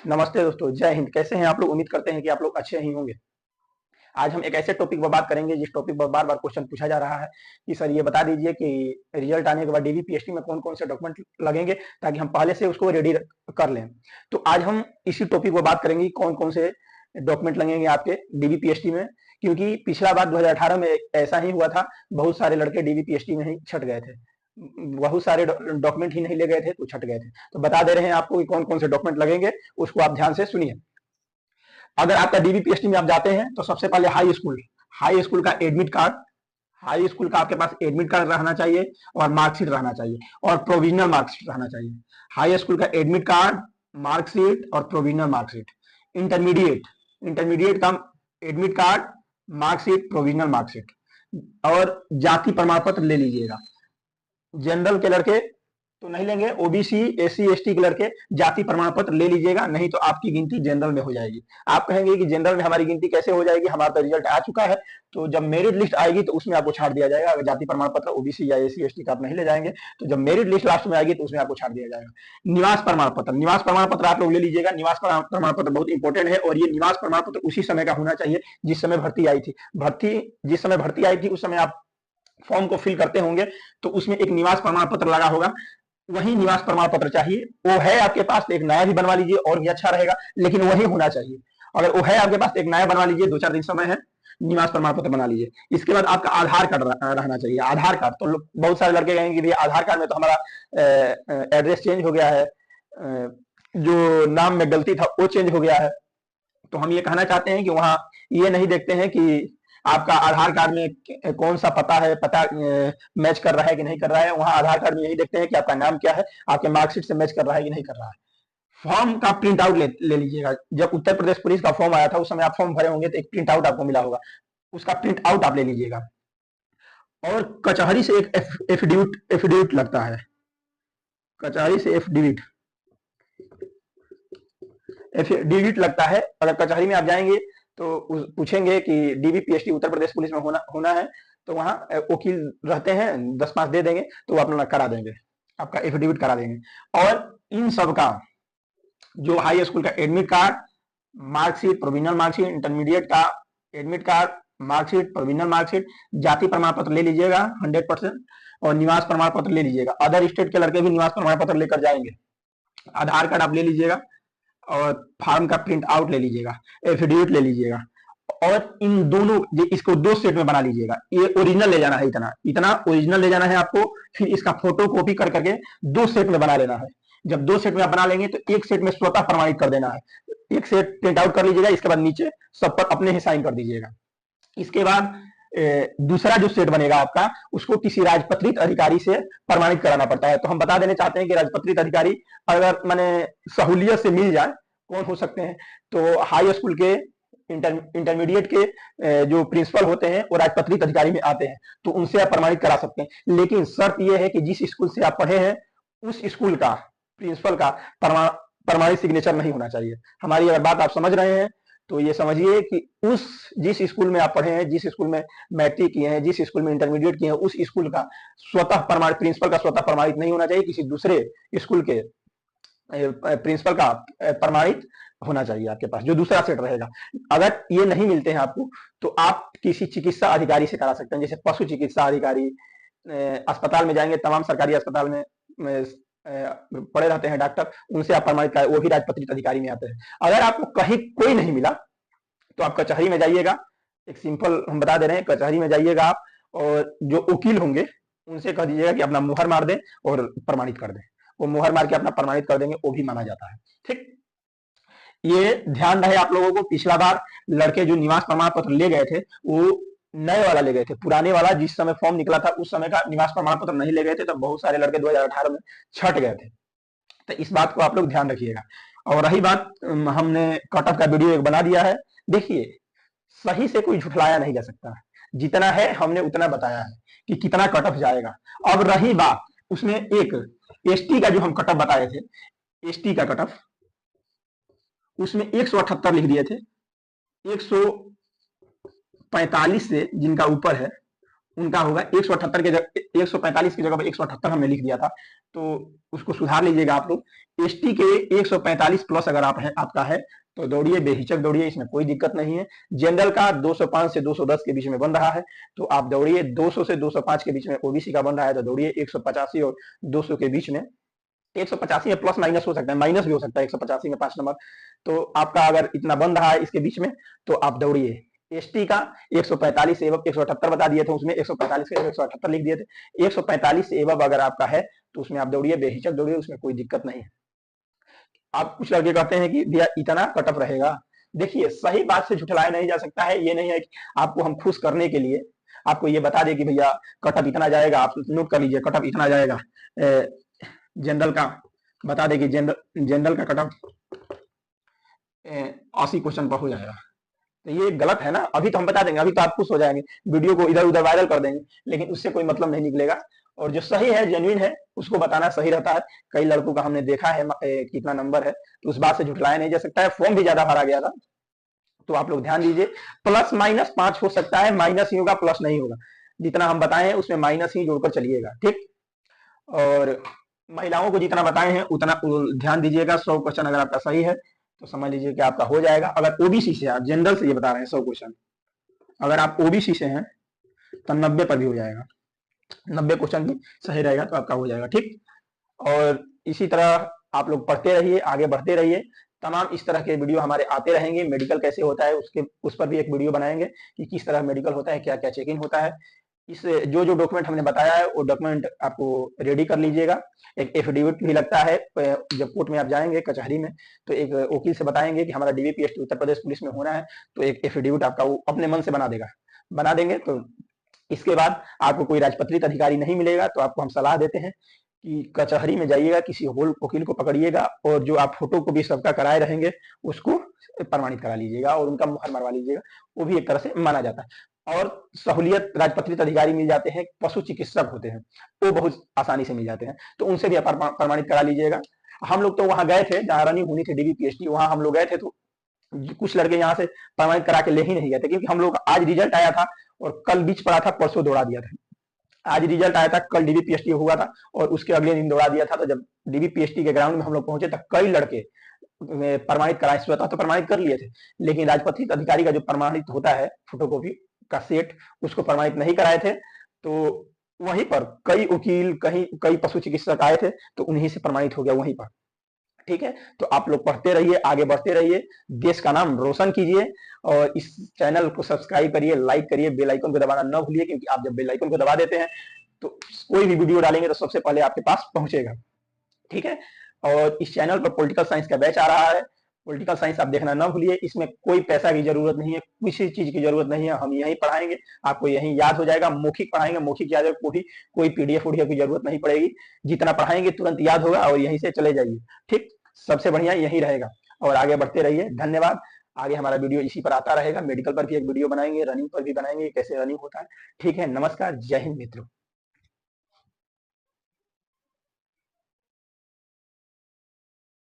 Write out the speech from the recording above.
नमस्ते दोस्तों, जय हिंद। कैसे हैं आप लोग? उम्मीद करते हैं कि आप लोग अच्छे ही होंगे। आज हम एक ऐसे टॉपिक पर बात करेंगे जिस टॉपिक पर बार बार क्वेश्चन पूछा जा रहा है कि सर ये बता दीजिए कि रिजल्ट आने के बाद डीबीपीएसटी में कौन कौन से डॉक्यूमेंट लगेंगे, ताकि हम पहले से उसको रेडी कर लें। तो आज हम इसी टॉपिक पर बात करेंगे कौन कौन से डॉक्यूमेंट लगेंगे आपके डीबीपीएसटी में, क्योंकि पिछला बार 2018 में ऐसा ही हुआ था। बहुत सारे लड़के डीबीपीएसटी में ही छट गए थे, बहुत सारे डॉक्यूमेंट ही नहीं ले गए थे तो छट गए थे। तो बता दे रहे हैं आपको कि कौन कौन से डॉक्यूमेंट लगेंगे, उसको आप ध्यान से सुनिए। अगर आपका डीबीपीएसटी में आप जाते हैं तो सबसे पहले हाई स्कूल का एडमिट कार्ड, हाई स्कूल का आपके पास एडमिट कार्ड रहना चाहिए और मार्कशीट रहना चाहिए और प्रोविजनल मार्कशीट रहना चाहिए। हाई स्कूल का एडमिट कार्ड, मार्कशीट और प्रोविजनल मार्कशीट। इंटरमीडिएट इंटरमीडिएट का admit card, marksheet, provisional marksheet और जाति प्रमाण पत्र ले लीजिएगा। जनरल के लड़के तो नहीं लेंगे, ओबीसी एससी एसटी के लड़के जाति प्रमाण पत्र ले लीजिएगा, नहीं तो आपकी गिनती जनरल में हो जाएगी। आप कहेंगे कि जनरल में हमारी गिनती कैसे हो जाएगी, हमारा तो रिजल्ट आ चुका है। तो जब मेरिट लिस्ट आएगी तो उसमें आपको छाड़ दिया जाएगा। अगर जाति प्रमाण पत्र ओबीसी या एससी एसटी का आप नहीं ले जाएंगे तो जब मेरिट लिस्ट लास्ट में आएगी तो उसमें आपको छाड़ दिया जाएगा। निवास प्रमाण पत्र आप लोग ले लीजिएगा। निवास प्रमाण पत्र बहुत इंपॉर्टेंट है और ये निवास प्रमाण पत्र उसी समय का होना चाहिए जिस समय भर्ती आई थी। जिस समय भर्ती आई थी उस समय आप फॉर्म को फिल करते होंगे तो उसमें एक निवास प्रमाण पत्र लगा होगा, वही निवास प्रमाण पत्र चाहिए। वो है आपके पास तो एक नया भी बनवा लीजिए और भी अच्छा रहेगा, लेकिन वही होना चाहिए। अगर वो है आपके पास एक नया बनवा लीजिए, 2-4 दिन समय है, निवास प्रमाण पत्र बना लीजिए। इसके बाद आपका आधार कार्ड रहना चाहिए। आधार कार्ड तो बहुत सारे लड़के कहेंगे कि भैया आधार कार्ड में तो हमारा एड्रेस चेंज हो गया है, जो नाम में गलती था वो चेंज हो गया है। तो हम ये कहना चाहते हैं कि वहां ये नहीं देखते हैं कि आपका आधार कार्ड में कौन सा पता है, पता मैच कर रहा है कि नहीं कर रहा है। वहां आधार कार्ड में यही देखते हैं कि आपका नाम क्या है, आपके मार्कशीट से मैच कर रहा है कि नहीं कर रहा है। फॉर्म का प्रिंट आउट ले लीजिएगा। जब उत्तर प्रदेश पुलिस का फॉर्म आया था उस समय आप फॉर्म भरे होंगे तो एक प्रिंट आउट आपको मिला होगा, उसका प्रिंट आउट आप ले लीजिएगा। और कचहरी से एक एफिडेविट लगता है। कचहरी से एफिडेविट लगता है। अगर कचहरी में आप जाएंगे तो पूछेंगे कि डीबीपीएसटी उत्तर प्रदेश पुलिस में होना है, तो वहां वकील रहते हैं, 10-5 दे देंगे तो वो अपना करा देंगे, आपका एफिडेविट करा देंगे। और इन सब का जो हाई स्कूल का admit card, marksheet, provisional marksheet, intermediate का admit card, marksheet, provisional marksheet, जाति प्रमाण पत्र ले लीजिएगा 100%, और निवास प्रमाण पत्र ले लीजिएगा। अदर स्टेट के लड़के भी निवास प्रमाण पत्र लेकर जाएंगे। आधार कार्ड आप ले लीजिएगा और फॉर्म का प्रिंट आउट ले लीजिएगा, एफिडेविट ले लीजिएगा। और इन दोनों इसको 2 सेट में बना लीजिएगा। ये ओरिजिनल ले जाना है, इतना इतना ओरिजिनल ले जाना है आपको। फिर इसका फोटो कॉपी कर करके 2 सेट में बना लेना है। जब 2 सेट में आप बना लेंगे तो एक सेट में स्वतः प्रमाणित कर देना है। एक सेट प्रिंट आउट कर लीजिएगा, इसके बाद नीचे सब पर अपने ही साइन कर दीजिएगा। इसके बाद दूसरा जो सेट बनेगा आपका, उसको किसी राजपत्रित अधिकारी से प्रमाणित कराना पड़ता है। तो हम बता देना चाहते हैं कि राजपत्रित अधिकारी अगर माने सहूलियत से मिल जाए, कौन हो सकते हैं? तो हाई स्कूल के इंटरमीडिएट के जो प्रिंसिपल होते हैं वो राजपत्रित अधिकारी में आते हैं, तो उनसे आप प्रमाणित करा सकते हैं। लेकिन शर्त यह है कि जिस स्कूल से आप पढ़े हैं उस स्कूल का प्रिंसिपल का प्रमाणित सिग्नेचर नहीं होना चाहिए। हमारी अगर बात आप समझ रहे हैं तो ये समझिए कि जिस स्कूल में आप पढ़े हैं, जिस स्कूल में मैट्रिक किए हैं, जिस स्कूल में इंटरमीडिएट किए हैं, उस स्कूल का स्वतः प्रमाणित प्रिंसिपल का स्वतः प्रमाणित नहीं होना चाहिए। किसी दूसरे स्कूल के प्रिंसिपल का प्रमाणित होना चाहिए आपके पास, जो दूसरा सेट रहेगा। अगर ये नहीं मिलते हैं आपको तो आप किसी चिकित्सा अधिकारी से करा सकते हैं, जैसे पशु चिकित्सा अधिकारी। अस्पताल में जाएंगे, तमाम सरकारी अस्पताल में पड़े रहते हैं डॉक्टर, उनसे आप प्रमाणित करें, वो भी राजपत्रित अधिकारी में आते हैं। अगर आपको कहीं कोई नहीं मिला तो आप कचहरी में जाइएगा। एक सिंपल हम बता दे रहे हैं, कचहरी में जाइएगा आप और जो वकील होंगे उनसे कह दीजिएगा कि अपना मुहर मार दें और प्रमाणित कर दें। वो मुहर मार के अपना प्रमाणित कर देंगे, वो भी माना जाता है। ठीक, ये ध्यान रहे आप लोगों को। पिछला बार लड़के जो निवास प्रमाण पत्र ले गए थे वो नए वाला ले गए थे, पुराने वाला जिस समय फॉर्म निकला था उस समय का निवास प्रमाण पत्र नहीं ले गए थे, तो बहुत सारे लड़के 2018 में छट गए थे। तो इस बात को आप लोग ध्यान रखिएगा। और रही बात, हमने कट ऑफ का वीडियो एक बना दिया है। देखिए, सही से कोई झुठलाया नहीं जा सकता, जितना है हमने उतना बताया है कि कितना कट ऑफ जाएगा। अब रही बात, उसमें एक एसटी का जो हम कट ऑफ बताए थे, एसटी का कट ऑफ, उसमें 178 लिख दिए थे। 145 से जिनका ऊपर है उनका होगा 178 के जगह 145 की जगह पर 178 हमने लिख दिया था, तो उसको सुधार लीजिएगा आप लोग। एसटी के 145 प्लस अगर आप है आपका है तो दौड़िए, बेहिचक दौड़िए, इसमें कोई दिक्कत नहीं है। जनरल का 205 से 210 के बीच में बन रहा है तो आप दौड़िए, 200 से 205 के बीच में ओबीसी का बन रहा है तो दौड़िए 185 और 200 के बीच में। 185 में प्लस माइनस हो सकता है, माइनस भी हो सकता है 185 में 5 नंबर, तो आपका अगर इतना बन रहा है इसके बीच में तो आप दौड़िए। एसटी का 145 से एवब 178 बता दिए थे, उसमें 145 के 178 लिख दिए थे। 145 से एवब अगर आपका है तो उसमें आप दौड़िए, बेहिचक दौड़िए, उसमें कोई दिक्कत नहीं है। आप कुछ लड़के कहते हैं कि भैया इतना कटअप रहेगा, देखिए सही बात से झुठलाया नहीं जा सकता है। ये नहीं है कि आपको हम खुश करने के लिए आपको ये बता दें कि भैया कटअप इतना जाएगा, आप नोट कर लीजिए कटअप इतना जाएगा। जनरल का बता दें कि जनरल का कटअप 80 क्वेश्चन पर हो जाएगा, तो ये गलत है ना। अभी तो हम बता देंगे, अभी तो आप खुश हो जाएंगे, वीडियो को इधर उधर वायरल कर देंगे, लेकिन उससे कोई मतलब नहीं निकलेगा। और जो सही है, जेन्युइन है, उसको बताना सही रहता है। कई लड़कों का हमने देखा है कितना नंबर है, तो उस बात से झुठलाया नहीं जा सकता है। फॉर्म भी ज्यादा भरा गया था, तो आप लोग ध्यान दीजिए। प्लस माइनस 5 हो सकता है, माइनस ही होगा, प्लस नहीं होगा। जितना हम बताए हैं उसमें माइनस ही जोड़कर चलिएगा, ठीक। और महिलाओं को जितना बताए हैं उतना ध्यान दीजिएगा। 100 क्वेश्चन अगर आपका सही है तो समझ लीजिए कि आपका हो जाएगा। अगर ओबीसी से, आप जनरल से ये बता रहे हैं 100 क्वेश्चन, अगर आप ओबीसी से हैं तो 90 पर भी हो जाएगा। 90 क्वेश्चन भी सही रहेगा तो आपका हो जाएगा, ठीक। और इसी तरह आप लोग पढ़ते रहिए, आगे बढ़ते रहिए। तमाम इस तरह के वीडियो हमारे आते रहेंगे। मेडिकल कैसे होता है उसके उस पर भी एक वीडियो बनाएंगे कि किस तरह मेडिकल होता है, क्या क्या चेकिंग होता है। इस जो जो डॉक्यूमेंट हमने बताया है वो डॉक्यूमेंट आपको रेडी कर लीजिएगा। एक एफिडेविट भी लगता है, जब कोर्ट में आप जाएंगे कचहरी में तो एक वकील से बताएंगे कि हमारा डीबीपीएसटी उत्तर प्रदेश पुलिस में होना है, तो एक एफिडेविट आपका वो अपने मन से बना देंगे। तो इसके बाद आपको कोई राजपत्रित अधिकारी नहीं मिलेगा, तो आपको हम सलाह देते हैं कि कचहरी में जाइएगा, किसी होल वकील को पकड़िएगा और जो आप फोटो को भी सबका कराए रहेंगे उसको प्रमाणित करा लीजिएगा और उनका मुहर मरवा लीजिएगा, वो भी एक तरह से माना जाता है। और सहूलियत राजपत्रित अधिकारी मिल जाते हैं, पशु चिकित्सक होते हैं, वो बहुत आसानी से मिल जाते हैं, तो उनसे भी आप प्रमाणित करा लीजिएगा। हम लोग तो वहां गए थे जहां रनिंग होनी थी डीबीपीएसटी, वहां हम लोग गए थे तो कुछ लड़के यहाँ से प्रमाणित करा के ले ही नहीं गए थे, क्योंकि हम लोग आज रिजल्ट आया था और कल बीच पड़ा था, परसों दौड़ा दिया था। आज रिजल्ट आया था, कल डीबीपीएसटी हुआ था और उसके अगले दिन दौड़ा दिया था। तो जब डीबीपीएसटी के ग्राउंड में हम लोग पहुंचे तो कई लड़के प्रमाणित कराए, स्वतः तो प्रमाणित कर लिए थे, लेकिन राजपत्रित अधिकारी का जो प्रमाणित होता है फोटोकॉपी का सेट, उसको प्रमाणित नहीं कराए थे। तो वहीं पर कई वकील, कई पशु चिकित्सक आए थे, तो उन्हीं से प्रमाणित हो गया वहीं पर, ठीक है। तो आप लोग पढ़ते रहिए, आगे बढ़ते रहिए, देश का नाम रोशन कीजिए और इस चैनल को सब्सक्राइब करिए, लाइक करिए, बेल आइकन को दबाना न भूलिए, क्योंकि आप जब बेल आइकन को दबा देते हैं तो कोई भी वीडियो डालेंगे तो सबसे पहले आपके पास पहुंचेगा, ठीक है। और इस चैनल पर पॉलिटिकल साइंस का बैच आ रहा है, पॉलिटिकल साइंस आप देखना ना भूलिए। इसमें कोई पैसा की जरूरत नहीं है, किसी चीज की जरूरत नहीं है, हम यहीं पढ़ाएंगे, आपको यहीं याद हो जाएगा। मौखिक पढ़ाएंगे, मौखिक याद होगी, कोई पीडीएफ उडीएफ की जरूरत नहीं पड़ेगी, जितना पढ़ाएंगे तुरंत याद होगा और यहीं से चले जाइए, ठीक। सबसे बढ़िया यही रहेगा और आगे बढ़ते रहिए। धन्यवाद। आगे हमारा वीडियो इसी पर आता रहेगा, मेडिकल पर भी एक वीडियो बनाएंगे, रनिंग पर भी बनाएंगे, कैसे रनिंग होता है, ठीक है। नमस्कार, जय हिंद मित्रों।